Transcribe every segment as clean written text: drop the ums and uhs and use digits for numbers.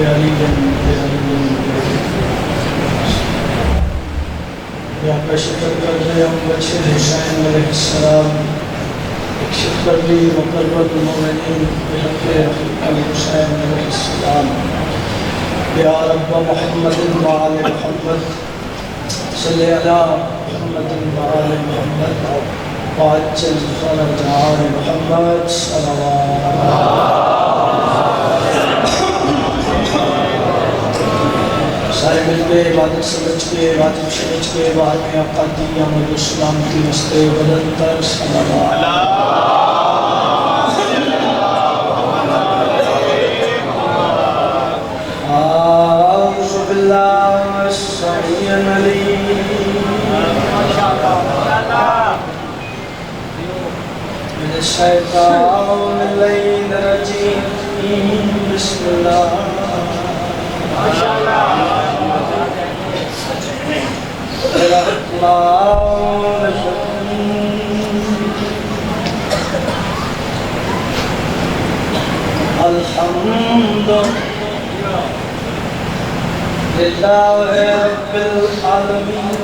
या का शुक्र कर दे हम बच्चे हुसैन अलैहिस्सलाम शुक्र ली मुकर्रम मोमिनीन बिहक़ अल हुसैन अलैहिस्सलाम या रब्ब मोहम्मद व आले मोहम्मद सल्ली अला मोहम्मद व आले मोहम्मद वअज्जल फरज आले मोहम्मद सल्लल्लाहु सारे मिलके इबादत समझ के वाजिब समझ के बाद में आका की अमद इस्लाम की मस्ते बदल कर आऊज़ु बिल्लाहि समीउल अलीम मिनश शैतानिर रजीम बिस्मिल्लाह अल्हम्दुलिल्लाहि रब्बिल आलमीन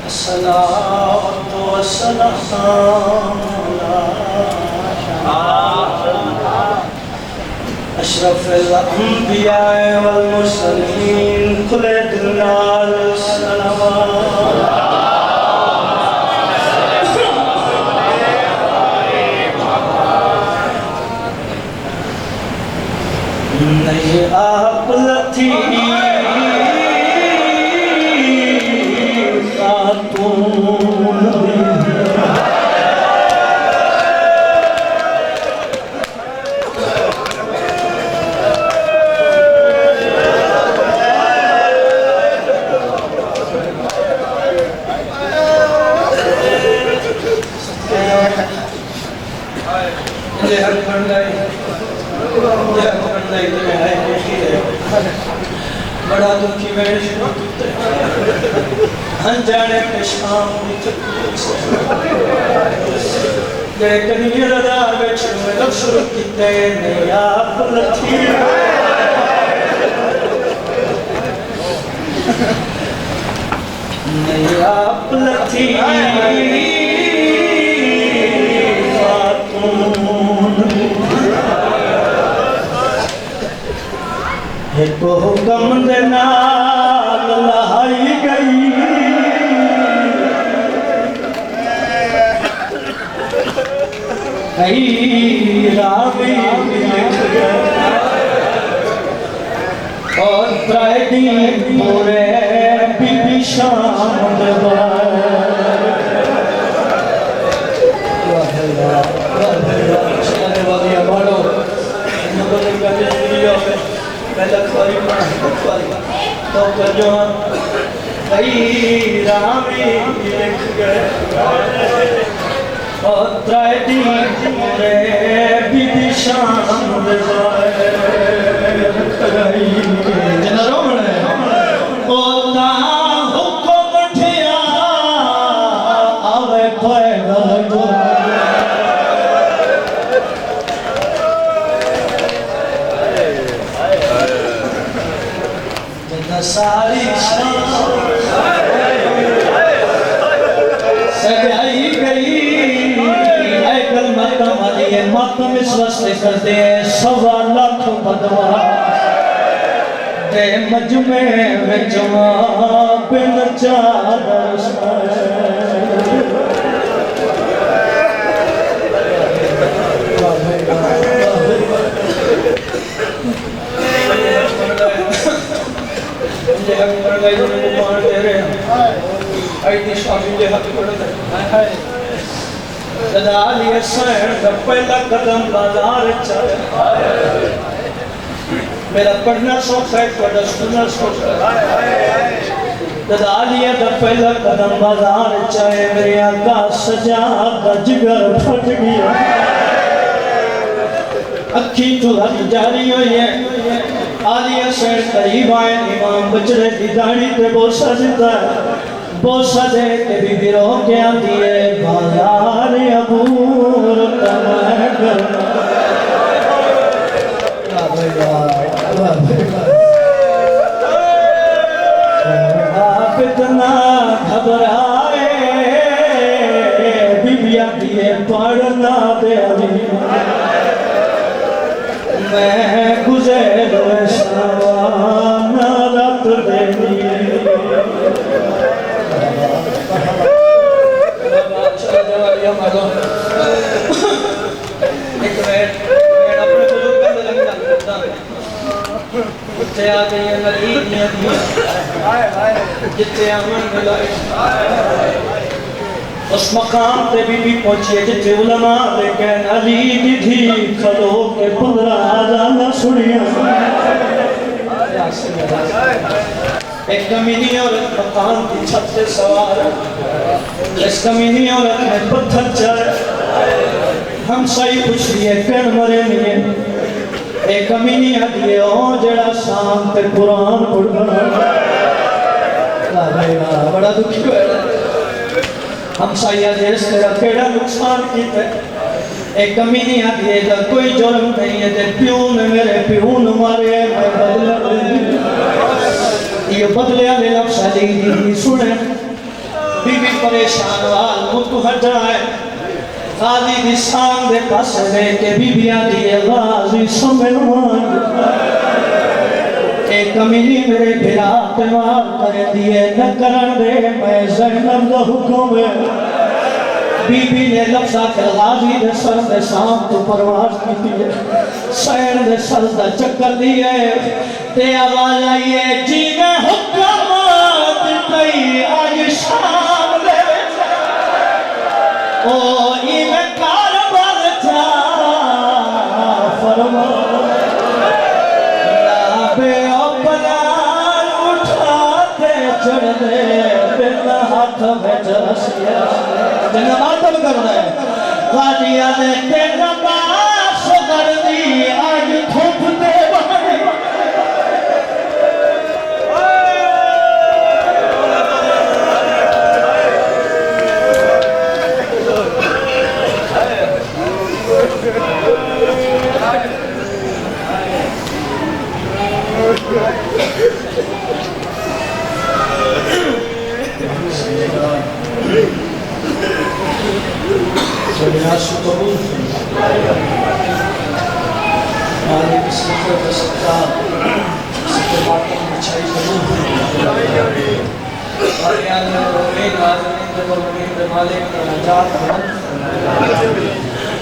अस्सलातु वस्सलामु अला अशरफिल अंबिया वल मुरसलीन खुले दिल नाल सलावत नहीं आप लथी बड़ा दुखी मैं अनजाने में शाम कहीं रदा बिच मतलब शुरू किते नहीं आप लथी नहीं आप लथी एक हुक्म दे नाल लहाई गई कई रावी लिख गए और त्राइदी पूरे बीबी शाम दे पहला खोरी तो जो कई रामी लिख गए और त्राइदी रे बीबी शाम दे जनरो बने ओ ता हुक्म ठिया आवे पैदल सारी सजाई गई ऐकल मतम अलिए मतम इस वस्ते करते सवा लाख बदवा दे मजमे विच बिन चादर पहला कदम बाजार मेरा पढ़ना शौक है सुनना शौक है पहला कदम बाजार चाहे मेरे आका सजा का जिगर फट गया अखी तो जारी हुई है आलिया सैर करीब आए इमाम बचड़े की दाढ़ी पे बोसा देता है बोसा दे के बीबी रो के आती है बाजार अबूर आप इतना घबराए बिबिया दिए पढ़ना दे मैं गुजर रत देनी उस मकाम पे भी पहुंचिए जिथे उलमा दे कहन अली दी थी खलो के 15,000 ना सुनिया एक कमीनी औरत मकान की छत से सवार इस कमीनी औरत ने पत्थर चढ़ हम सही पूछ लिए कण मरे नहीं एक कमीनी हटिए ओ जड़ा शाम ते कुरान पढ़ना बड़ा दुखी होया हम साया देश तेरा केड़ा नुकसान किया एक कमीनी हटिए दा कोई जुर्म नहीं है ते प्यो ने मेरे प्यो ने मारे मैं बदला ये बदले वाले लफ्ज़ दी सुने बीबी परेशान वाल मुख हटाए गाजी दी शान दे पास लेके बीबियां दी गाजी समझवान एक कमीनी मेरे बिरा पे मार कर दिए न करन दे मैं ज़ैनब दा हुक्म बीबी ने लफ्ज़ा के गाजी दे सर दे शाम तो परवाज़ की है सैन दे सर दा चक्कर लिए ते आवाज़ आई है जी मैं हुक्म दितई आज शाम दे ओ इमे कारबार था फरमा लाबे अपना उठाते चढ़ दे बिन हाथ में जरसिया जन मातम करना है गाड़िया ने तेरा बास कर दी आज थोपते बने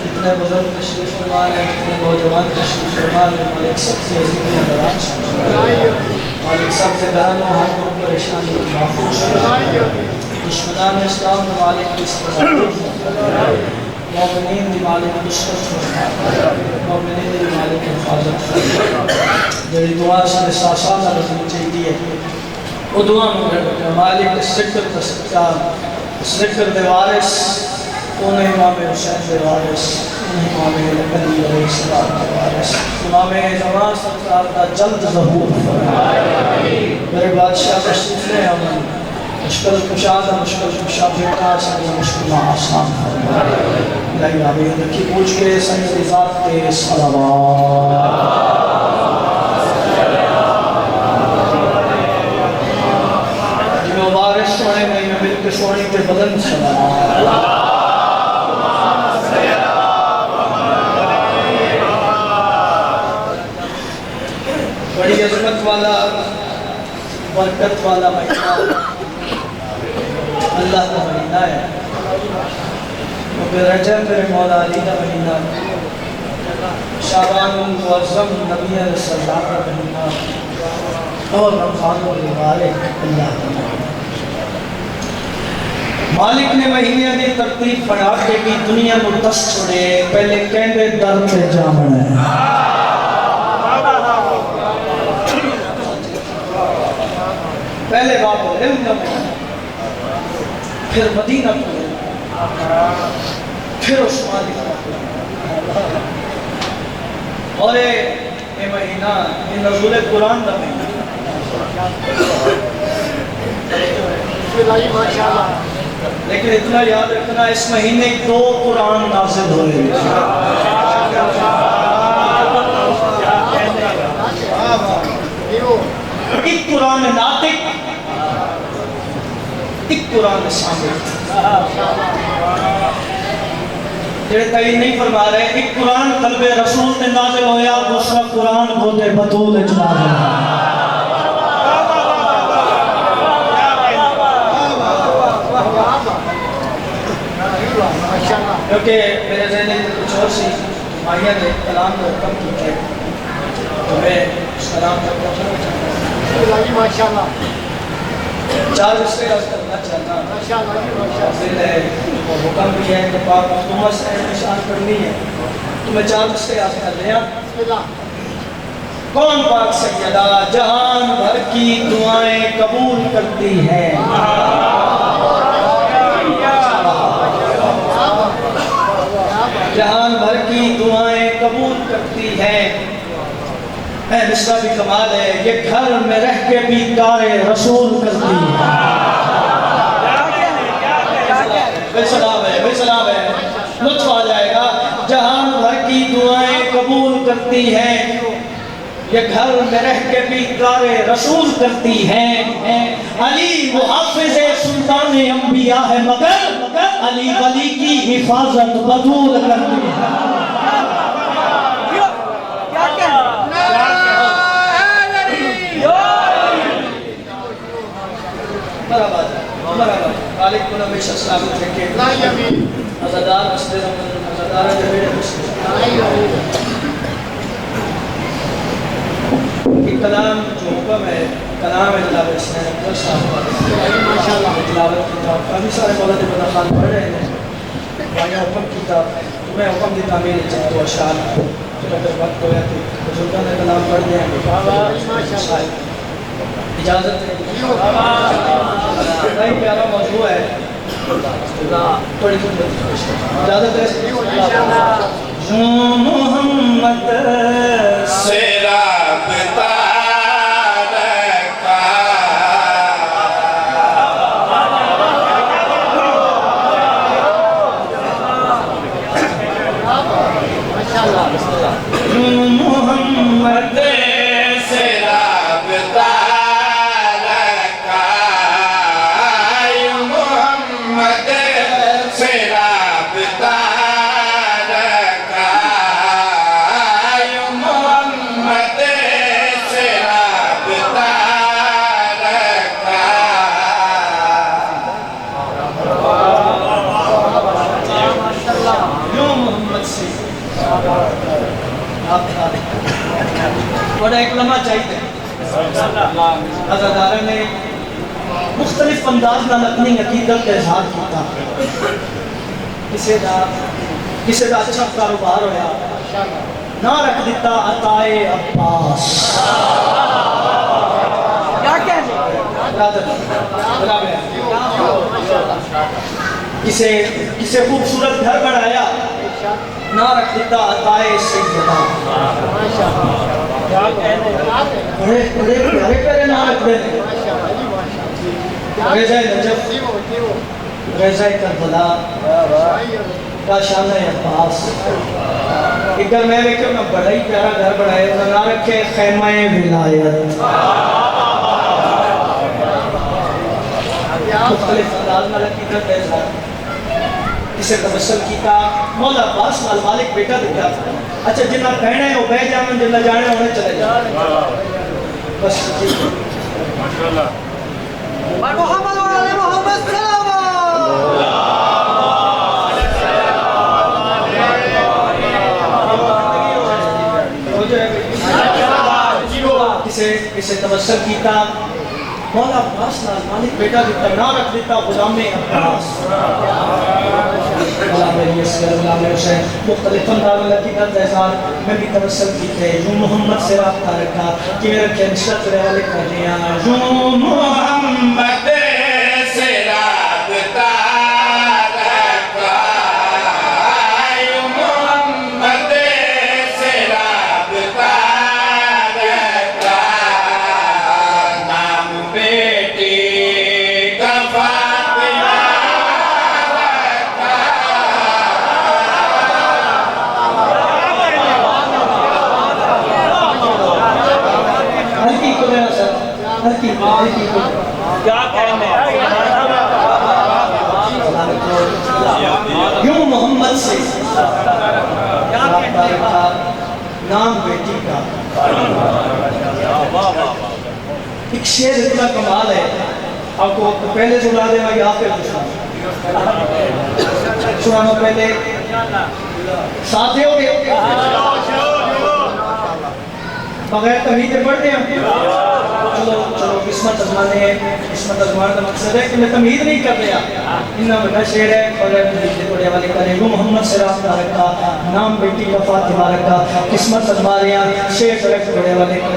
इतने बुजुर्ग तशरीफ फरमा है, इतने नौजवान तशरीफ फरमा है, मालिक सबसे अजीम नजरान मालिक सबसे घरानों हर को परेशानी महफूज दुश्मनान इस्लाम मालिक की मोमिनीन दी मालिक नुसरत मोमिनीन दी मालिक हिफाजत जेड़ी दुआ से सासात रखनी चाहिए वो दुआ में मालिक सिक्र का सच्चा सिक्र दे वारिस उन्हें इमाम हुसैन दे वारिस उन्हें इमाम अली अलैहिस्सलाम दे वारिस इमाम ज़मान सरकार का जल्द ज़हूर मेरे बादशाह तशरीफ ले आमन मुश्किल कुशा मुश्किल कुशा बेटा सारी मुश्किल आसान नहीं आवे देखी पूछ के सही ज़ात के सलावत जो वारिस सोने नहीं मिल के सोने के बदन सलावत बड़ी अज़मत वाला बरकत वाला महीना अल्लाह का महीना है रजब मेरे मौला अली का महीना शाबान मुअज़्ज़म नबी सल्लल्लाहु का महीना और रमज़ान मुबारक अल्लाह का महीना मालिक ने महीने की तरतीब बना के की दुनिया को दस छोड़े पहले कहते दर पे जामना है पहले बाप इल्म का फिर मदीना फिर उस्मान और ये महीना ये नज़ुल कुरान का महीना लेकिन इतना याद रखना इस महीने 2 कुरान नाज़िल हुए एक कुरान नातिक, एक कुरान शामिल। जेड़े तई नहीं फरमा रहे, एक कुरान कल्बे रसूल ते नाज़िल होया, दूसरा कुरान गोदे बतूल विच नाज़िल होया। क्योंकि मेरे ज़हन में कुछ और सी माहिया ने कलाम को कम किया, तो मैं उस कलाम तक पहुँचना चाहता हूँ। माशाअल्लाह, 4 रिश्ते करना चाहता हूँ। और हुक्म भी है कि पाक मखदूमा से निशान करनी है, तो मैं 4 रिश्ते याद कर लिया। कौन पाक सैयदा जहान भर की दुआएं कबूल करती है? जहान भर की दुआएं कबूल करती है। मिसरा भी कमाल है, ये घर में रह के भी दारे रसूल करती है। बेसलाम है, बेसलाम है, लुत्फ आ जाएगा। जहान भर की दुआएं कबूल करती है, ये घर में रह के भी दारे रसूल करती है। अली मुहाफिज़े सुल्तान अंबिया है, मगर अली वली की हिफाजत बतूल करती है। हमेशा सलामत रखे। अज़ादार मस्जिद अज़ादार जमीन कलाम जो हुक्म है, कलाम है जनाब हुसैन अकबर साहब माशाअल्लाह तिलावत की था। काफ़ी सारे मौलाना बदा खान पढ़ रहे हैं, आया हुक्म की था, मैं हुक्म दी तामीर तो अशार फिर अगर वक्त होया तो बुजुर्गों ने कलाम पढ़ दिया। इजाज़त है, बड़ा प्यारा मौजू है, थोड़ी इजाज़त है। मोहम्मद से राबता रखा, मोहम्मद से राबता रखा, मोहम्मद से राबता बड़ा एक लम्हा चाहिए। अज़ादारा ने मुख्तलिफ अंदाज नाल अपनी अकीदत का इजहार किया। किसी का अच्छा कारोबार होया, ना रख दिता अताए अब्बास। किसे खूबसूरत घर बनाया, ना रख दिता अताए सैयदा। बड़े बड़े प्यारे प्यारे नाम रखते हैं। रेज़ा नजफ, रेज़ा करबला, काशाना अब्बास। एक घर मैं देखो ना बड़ा ही प्यारा घर बनाया, तो ना रखे खैमा विलायत। मुख्तलिफ अंदाज में अकीदत है। इसे तबस्सुम कीता, मौला अब्बास नाल मालिक बेटा दिखा। अच्छा जिन्ना कहना है वो बह जावन, जिन्ना जाने उन्हें चले जाओ। बस माशाअल्लाह। मोहम्मद व आले मोहम्मद किसे तबस्सुम कीता, मौला अब्बास नाल मालिक बेटा दिखा, ना रख दिता गुलामे अब्बास। मुख्तलिफ अंदाज़ की मैं भी तवस्सुल की थे। यूं मोहम्मद से राब्ता रखा कि मेरे के निश्चित वाले कर लिया। यूं मोहम्मद से राब्ता रखा, यूं मोहम्मद से राब्ता रखा, नाम बेटी का फातिमा क्या कहने यूं मोहम्मद से नाम बेटी का। एक शेर इतना कमाल है, आपको पहले सुना देना या फिर सुनाना पहले साथ दोगे? बगैर तमीज़ से पढ़ते हैं। चलो चलो किस्मत आजमाने हैं। किस्मत आजमाने का मकसद है कि मैं तमीज़ नहीं कर रहा। इतना बड़ा शेर है और पढ़ने वाले का वो मोहम्मद से रास्ता रखा, नाम बेटी का फातिमा रखा, किस्मत आजमा रहे हैं। शेर डायरेक्ट पढ़ने वाले का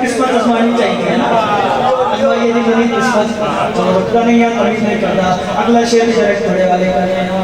किस्मत आजमानी चाहिए ना। ये नहीं किस्मत चलो रुकता नहीं है, तमीज़ नहीं करता। अगला शेर डायरेक्ट पढ़ने वाले का है ना।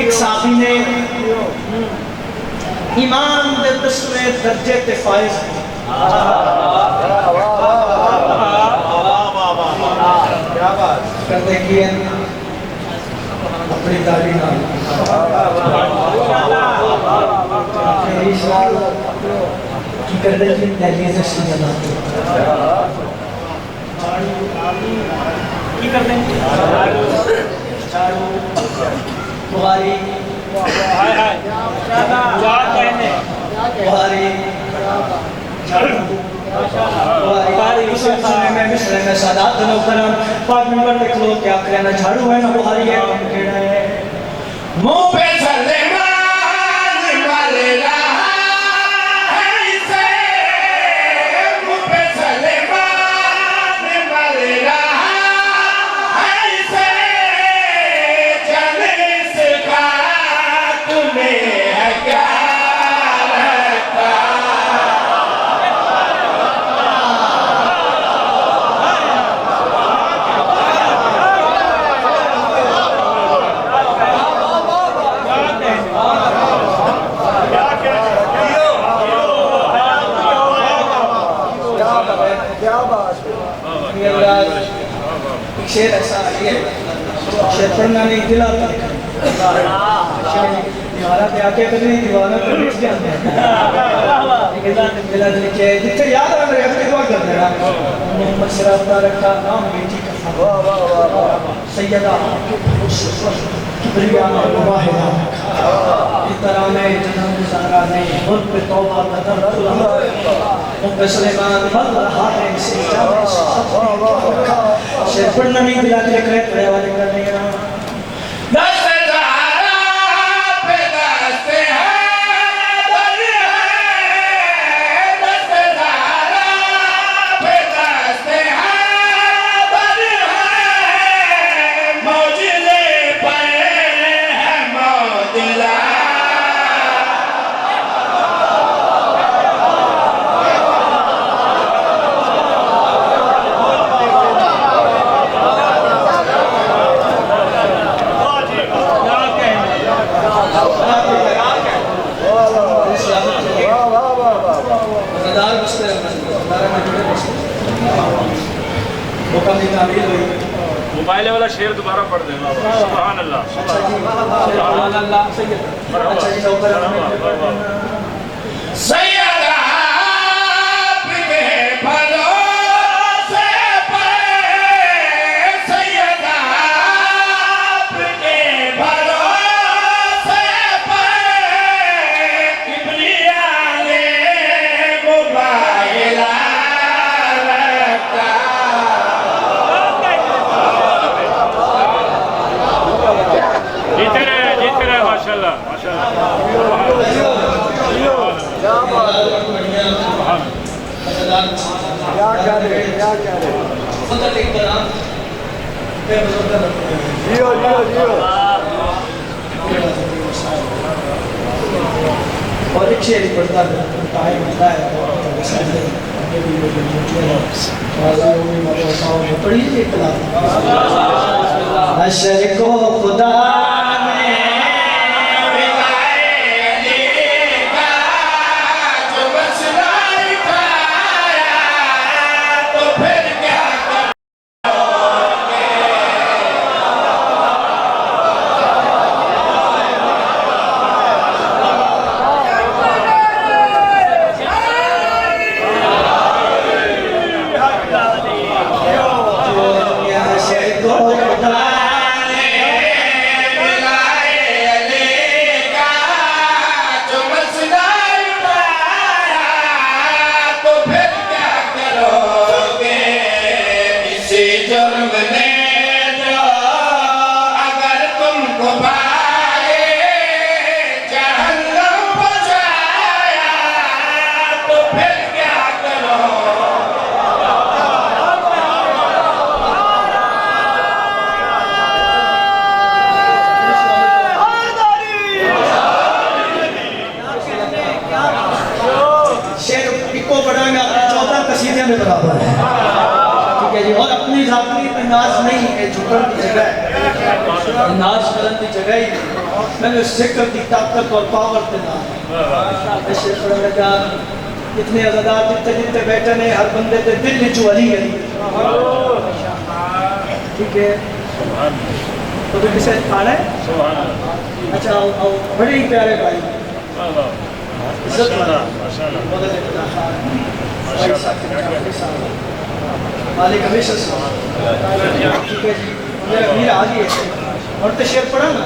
एक साथी ने ईमान दे 10वें दर्जे ते फाइज कर देखिए अपनी दाढ़ी ना की कर देखिए दिल्ली से सीधा की कर देंगे बुहारी बुहारी में सादात पाँच नंबर लिख लो क्या कहना झाड़ू है ना बुहारी है मुंह पे शेर ऐसा है शेर पढ़ना नहीं दिलाता दीवारा पे आके कभी दीवारा पे लिख जाते हैं लिखे जितने याद आ रहे हैं दुआ कर देना मोहम्मद सिराज रखा नाम बेटी का सैयदा दरिया में मुबाहिला इस तरह में जन्म गुजारा नहीं मुल्क पे तौबा कदर सुलेमान बल रहा है इसे शेर पढ़ना नहीं दिलाते करे पढ़े वाले कर नहीं रहा मोबाइल वाला शेर दोबारा पढ़ देना। सुभान अल्लाह सुभान अल्लाह सैयदा आपके भरोसे पर सैयदा आपके भरोसे पर किबरिया ने मोबाइल जीते रहे माशाल्लाह माशाल्लाह। और एक शेर पढ़ता है पढ़िए अशर को खुदा में बराबर है, ठीक है जी। और अपनी जाती नाज नहीं है, झुकन की जगह है, नाज करन की जगह ही मैंने जिक्र की ताकत और पावर के नाम लगा इतने अज़ादार जितने जितने बैठे ने हर बंदे के दिल जो अली अली, ठीक है। तो भी किसे खाना है, अच्छा आओ बड़े ही प्यारे भाई इज्जत मालिक हमेशा ठीक है जी। अमीर आ गई और तो शेर पढ़ा ना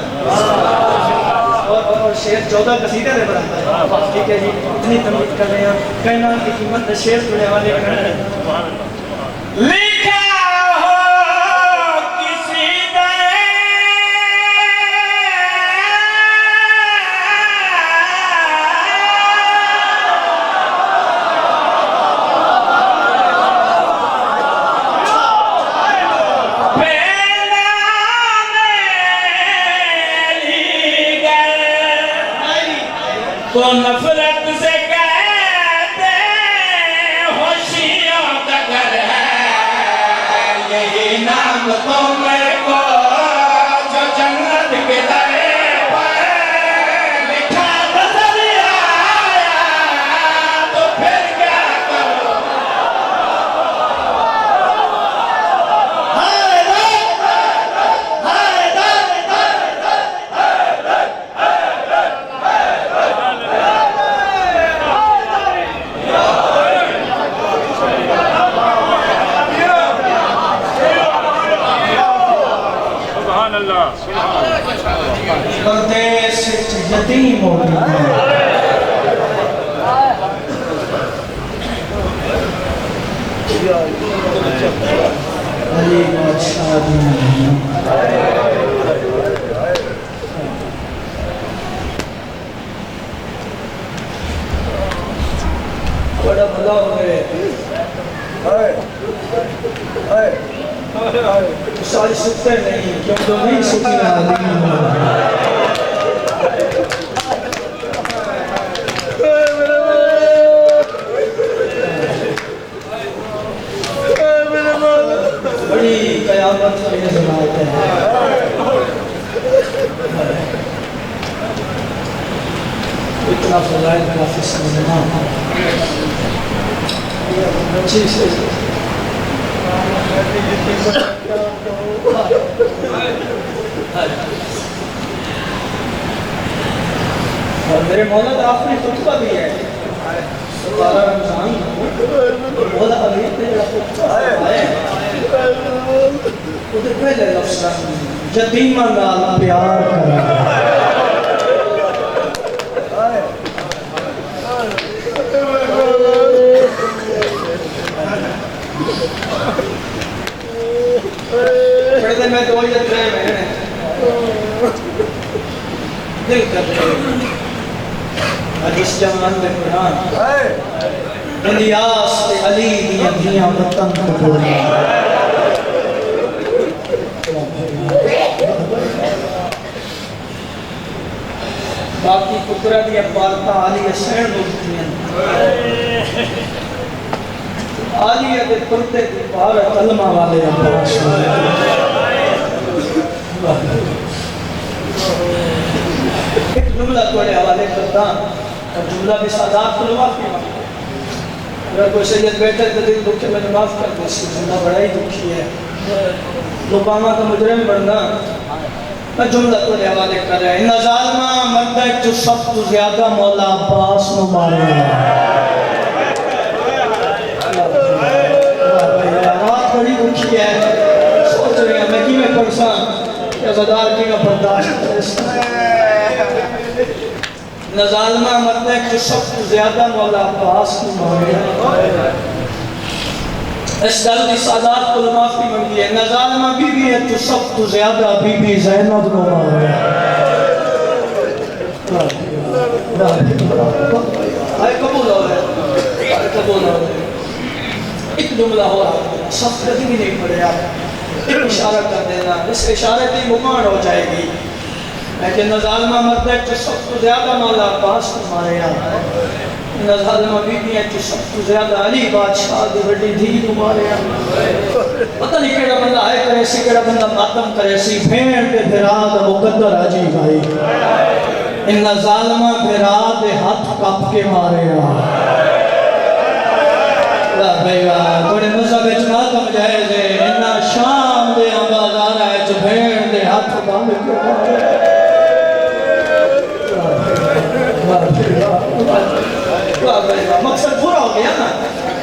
और शेर 14 कसीदे में बनाता है, ठीक है जी। इतनी तमीज कर रहे हैं, कहना की कीमत शेर पढ़ने वाले को नफरत से कहते होशियों का घर है, यही नाम तो मेरे को जो जन्नत के दर पर लिखा नजर आया, तो फिर क्या करो। सुभान अल्लाह। बड़ा भला हो गए सारी सुनते नहीं क्यों तो नहीं सुनती बड़ी कयामत की जमात है इतना फजाइल काफी समझना अच्छी से और मेरे मौला का आखिरी खुतबा भी है 12 रमजान मौला अली ने खुतबा है उधर पहले लफ्ज़ यतीमा नाल प्यार करा मैं 2 या 3 महीने दिल कर हदीस जमान में कुरान इलियास ते अली दी अखियां वतन को बोली बाकी पुत्रा दी पालता अली हसैन दोस्तियां आलिया के कुर्ते की बाहर कलमा वाले अब्बास एक जुमला थोड़े हवाले करता और जुमला भी सादात खुलवा के अगर कोई सैयद बैठे तो दिल दुखे मैंने माफ कर दे इसकी जुमला बड़ा ही दुखी है लुबामा का मुजरिम बनना मैं जुमला थोड़े हवाले कर रहा है इन ज़ालिमा मर्द जो सब तो ज्यादा मौला अब्बास नु मारे बड़ी दुखी है सोच रहे हैं मैं कि मैं परेशान या ज़दार की मैं बर्दाश्त नज़ालमा मतलब कि सबसे ज्यादा मौला अब्बास को मांगे इस गल की सादात को माफी मंगी है नज़ालमा बीबी है तो सबसे ज्यादा बीबी ज़ैनब को मांगे हाय कबूल हो गए कबूल हो गए एक जुमला हो रहा सब कभी भी नहीं पड़े आप एक इशारा कर देना इस इशारे की मुमान हो जाएगी लेकिन नज़ालमा मर्द है जो सबसे ज्यादा मौला अब्बास को मारे नज़ालमा बीबी है जो सबसे ज्यादा अली बादशाह की बड़ी धी को मारे पता नहीं केड़ा बंदा है करे सी केड़ा बंदा मातम करे सी भेड़ ते भिरा दा मुकद्दर आजी भाई इन नज़ालमा भिरा दे हाथ कप के मारे थोड़े मज़हब ना समझाए जे इन्ना शाम दे बाजार है जो भेड़ दे हाथ बांध के मकसद पूरा हो गया ना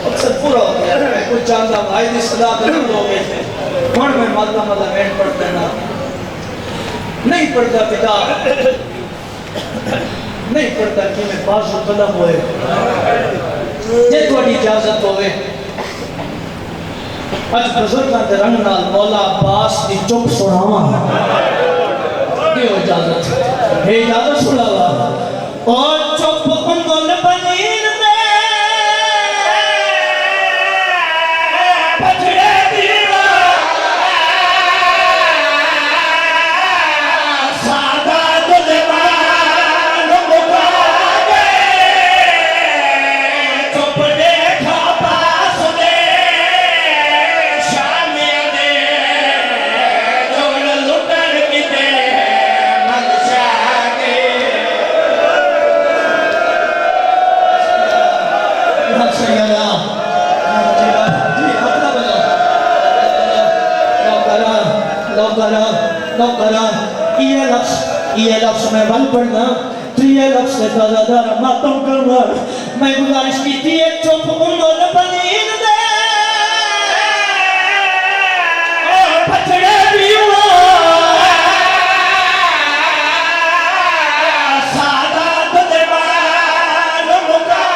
मकसद पूरा हो गया कुछ जानता भाई की सदा बदल हो गए थे हुण मैं माता माता वेट पढ़ देना नहीं पढ़ता किताब नहीं पढ़ता कि मैं बाजू कलम होए जे थोड़ी इजाजत होवे अज बुजुर्गां दे रंग नाल मौला अब्बास दी चुप सुनावा दियो इजाजत हे इजाजत सुनावा और चुप उंगल बनीर दे पछड़े दीवा सादा दुल्हन मुका चुप देखा पास दे शामे दे जोड़ लुटन किते मनशा के सैयदा जी अपना बोलो लो ये लफ्ज़ मैं बंद पढ़ना तो ये लफ्ज़ से ज़्यादा मातम करना मैं गुजारिश की थी एक चुप उन्होंने बनीन दे पछड़े भी हुआ सादा दुल्हन मुका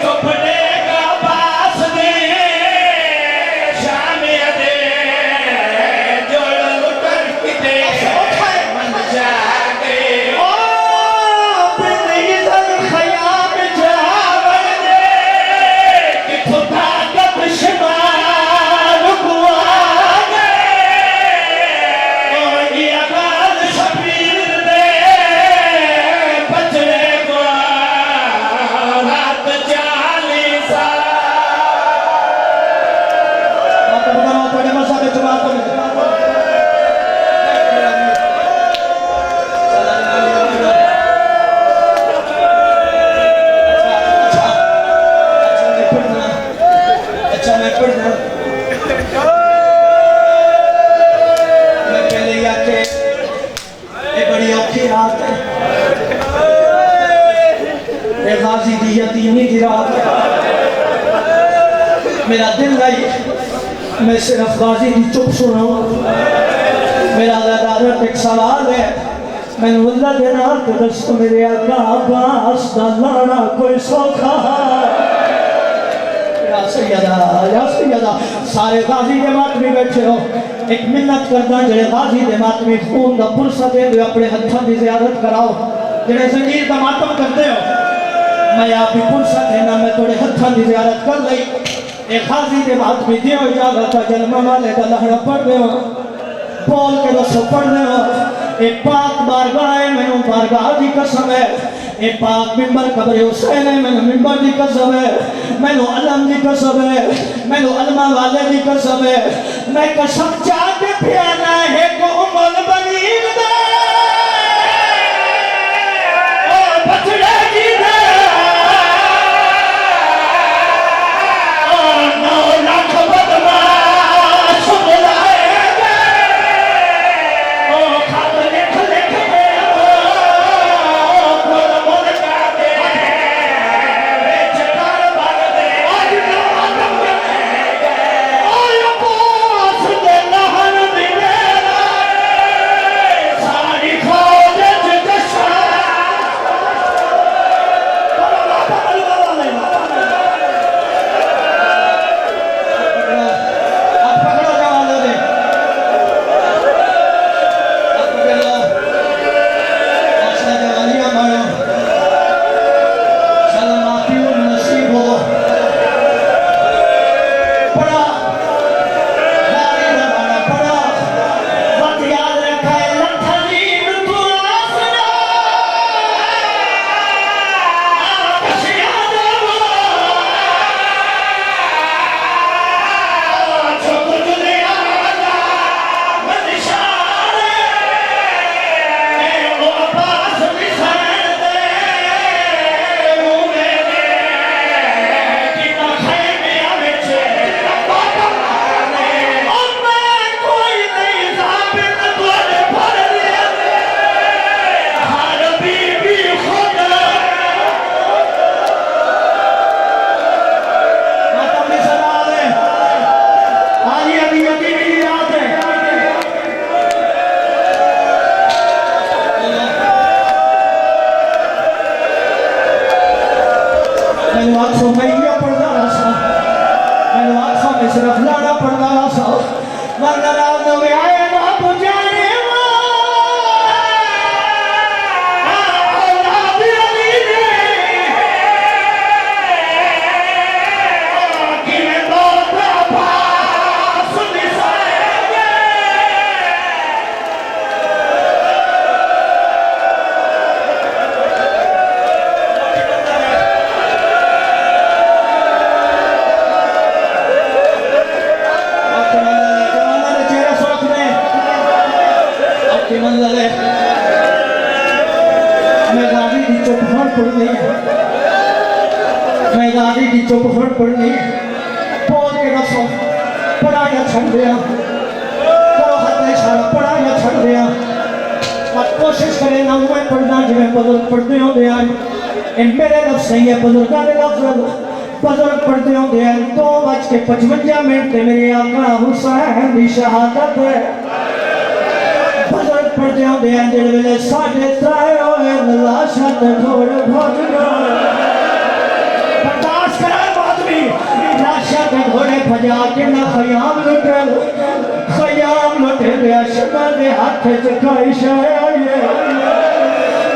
चुपने का पास दे शामे दे जोड़ लुटन किते मन जागे ओ बिन इधर खयाम मेरा दिल नहीं, मैं सिर्फ गाजी की चुप सुनाऊँ। मेरा ज़्यादा एक सवाल है, मैं अल्लाह के नाम तो दस मेरे आका अब्बास दा लाना कोई सौखा? या सैयदा सारे गाजी के मातमी बैठे हो, एक मिन्नत करदा जेड़े गाजी के मातमी खून दा पुरसा दे दो, अपने हत्थों की ज़ियारत कराओ। जेड़े ज़मीर का मातम करते हो, मैं आप ही पुरसा देना, मैं थोड़े हत्थों की ज़ियारत कर ली। एक गाजी के मातमी दियो इजाजत जन्म वाले का लहरा पढ़ दे बोल के दसो पढ़ दे। एक पाक बारगाह है, मैनू बारगाह की कसम है। एक पाक मिंबर कब्र हुसैन है, मैनू मिंबर की कसम है। मैनू अलम की कसम है, मैनू अलमा वाले की कसम है। मैं कसम चाह के पियाना है को उमल बनी दे ओ बचड़े की दे ओ 9 लाख बदमाश बुलाएंगे ओ खत लिख लिख के ओ गुल मुर्गा दे बेच कर भर दे आज ना आदम करेंगे ओ अब्बास दे लहन दी मेरा सारी खोज जशा चुप हट पड़नी बोल के दसो पढ़ाइया छड़ दिया करो हाथ इशारा पढ़ाइया छड़ दिया कोशिश करे ना मैं पढ़ना जिवें बुजुर्ग पढ़ते होंगे हैं मेरे लफ्ज़ सही है बुजुर्गों के लफ्ज़ बुजुर्ग पढ़ते होंगे हैं 2:55 मेरे आका हुसैन की शहादत है बुजुर्ग पढ़ते होंगे हैं जिस वेले 3:30 होए लाशा ते ढोल भज गए लाशा के घोड़े भजा के ना खयाम लुटे गया शक्ल के हाथ च खाई शाये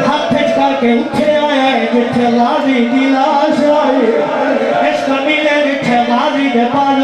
हाथ च करके उठे आया जिथे लाजी की लाश आई इस कमीले जिथे लाजी के बाल